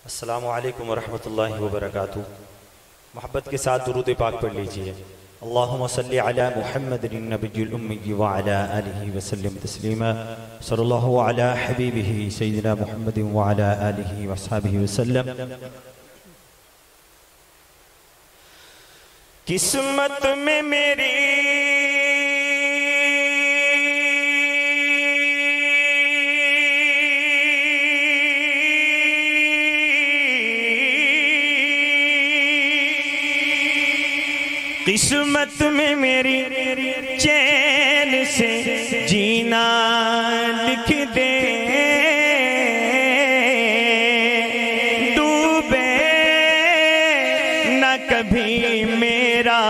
السلام علیکم ورحمۃ اللہ وبرکاتہ۔ محبت کے ساتھ درود پاک پڑھ لیجئے۔ اللہم صلی علی محمد النبی الامی وعلی آلہ وسلم تسلیما۔ صلی اللہ علی حبیبہ سیدنا محمد وعلی آلہ وصحبہ وسلم۔ قسمت میں میری قسمت میں میری چین سے جینا لکھ دے، ڈوبے نہ کبھی میرا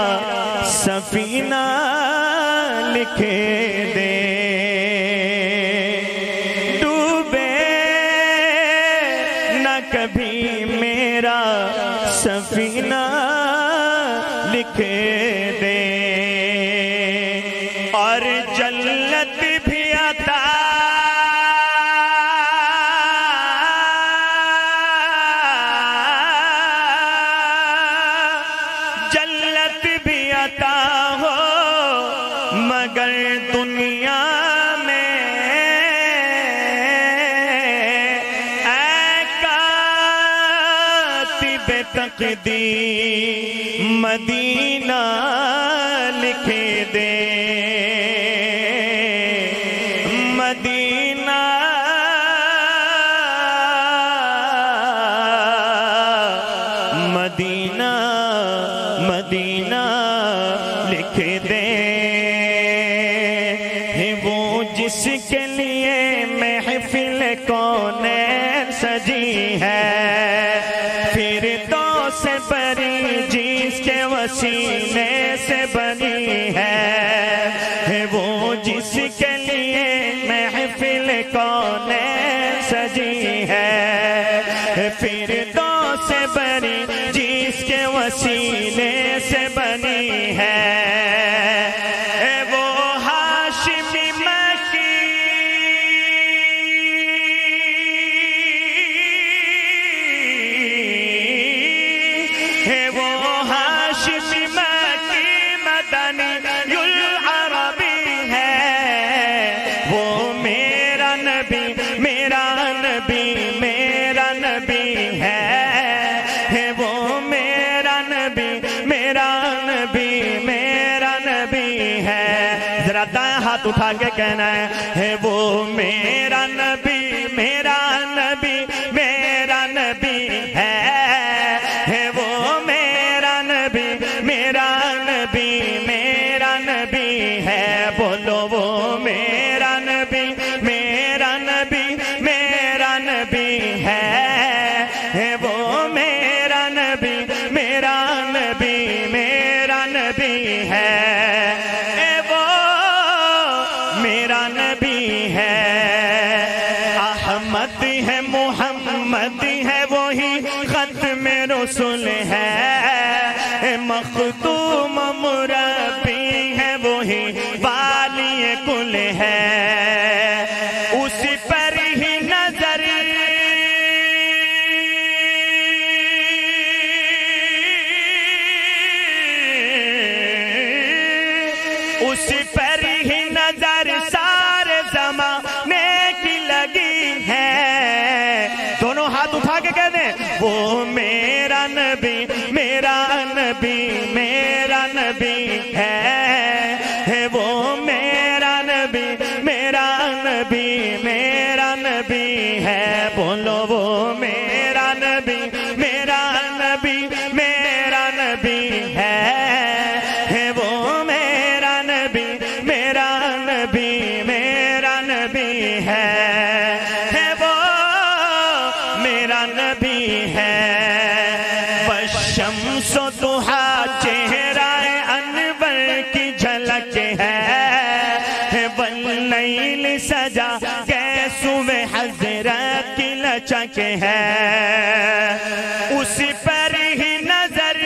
سفینہ لکھ دے، ڈوبے نہ کبھی میرا سفینہ لکھ دے، اور جنت بھی عطا جنت بھی عطا ہو، مگر دنیا میں اے کاتب تقدیر مدینہ لکھ دے، مدینہ مدینہ مدینہ لکھ دے، وہ جس کے لیے محفل کونین سجی ہے، پھر تو سے بری جس کے وسیلے سے بنی ہے، وہ جس کے لیے محفل کونین سجی ہے، پھر تو سے بری جس کے وسیلے سے بنی ہے، وہ ہاشمی مکی ہاتھ اٹھا کے کہنا ہے، وہ میرا نبی میرا نبی میرا نبی ہے، وہ میرا نبی میرا نبی میرا نبی ہے، بولو وہ میرا نبی میرا نبی میرا نبی ہے، وہ میرا نبی میرا نبی میرا نبی ہے، میرا نبی ہے، احمد ہے محمد ہے، وہی ختم رسول ہے، مخدوم مربی ہے، وہی والی کل ہے، اسی پر ہی نظر اسی پر ہی نظر سارے زمانے کی لگی ہے، دونوں ہاتھ اٹھا کے کہہ دیں، وہ میرا نبی میرا نبی میرا نبی ہے، وہ میرا نبی میرا نبی میرا نبی ہے، بولو وہ میرا نبی میرا نبی میرا نبی ہے، وہ میرا نبی میرا نبی میرا نبی ہے، وہ میرا نبی ہے، والشمس ضحیٰ چہرہ انور کی جھلک ہے، واللیل سجا کیسوے حضرت کی لچک ہے، اسی پر ہی نظر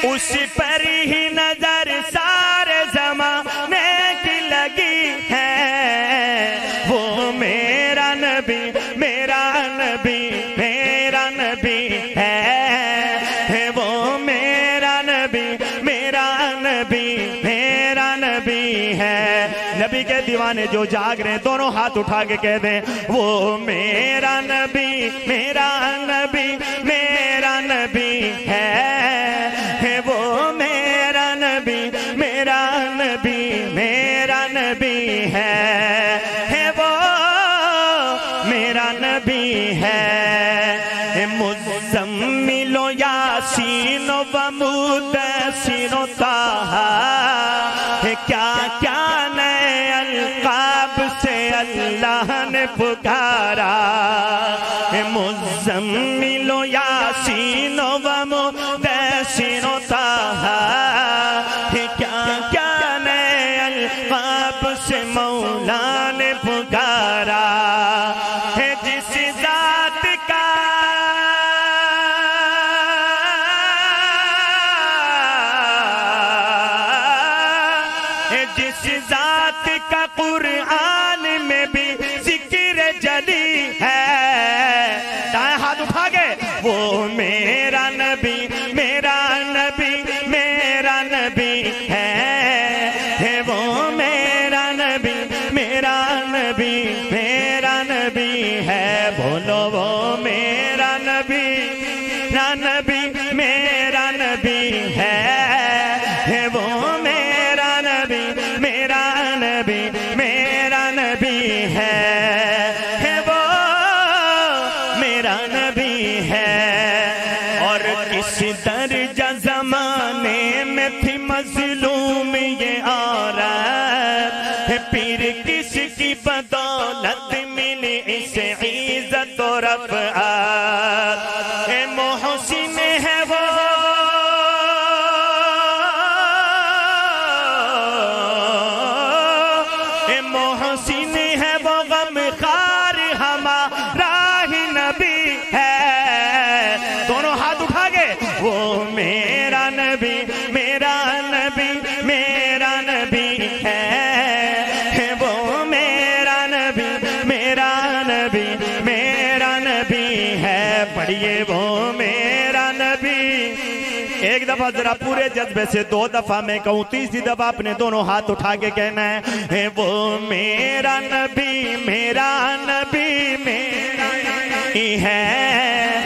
اسی پر ہی نظر سارے زمانے دیوانے جو جاگ رہے ہیں دونوں ہاتھ اٹھا کے کہہ دیں وہ میرا نبی میرا نبی میرا نبی ہے وہ میرا نبی میرا نبی میرا نبی ہے وہ میرا نبی ہے مزمل و یاسین و مدثر و طٰہٰ کیا کیا نئے القاب سے اللہ نے پکارا مزمل و یاسین و مدثر و طٰہٰ کیا کیا نئے القاب سے مولا نے پکارا جس ذات کا جس ذات کا قرآن میں بھی ذکر جلی ہے دائیں ہاتھ اٹھا گئے وہ میرا نبی میرا نبی میرا نبی ہے وہ میرا نبی میرا نبی میرا نبی ہے بولو وہ میرا نبی میرا نبی میرا نبی ہے وہ میرا نبی میرا نبی میرا نبی ہے وہ میرا نبی ہے اور کس درجہ زمانے میں تھی مظلوم یہ عورت پھر کس کی بدولت ملی اسے عزت و رفعت محسن ہے وہ محسن ہے وہ غم خار ہمارا ہی نبی ہے دونوں ہاتھ اٹھا گئے وہ میرا نبی میرا نبی میرا نبی ہے وہ میرا نبی میرا نبی میرا نبی ہے پڑھیے وہ میرا نبی ایک دفعہ ذرا پورے جذبے سے دو دفعہ میں کہوں تیسری دفعہ اپنے دونوں ہاتھ اٹھا کے کہنا ہے وہ میرا نبی میرا نبی میرا نبی ہے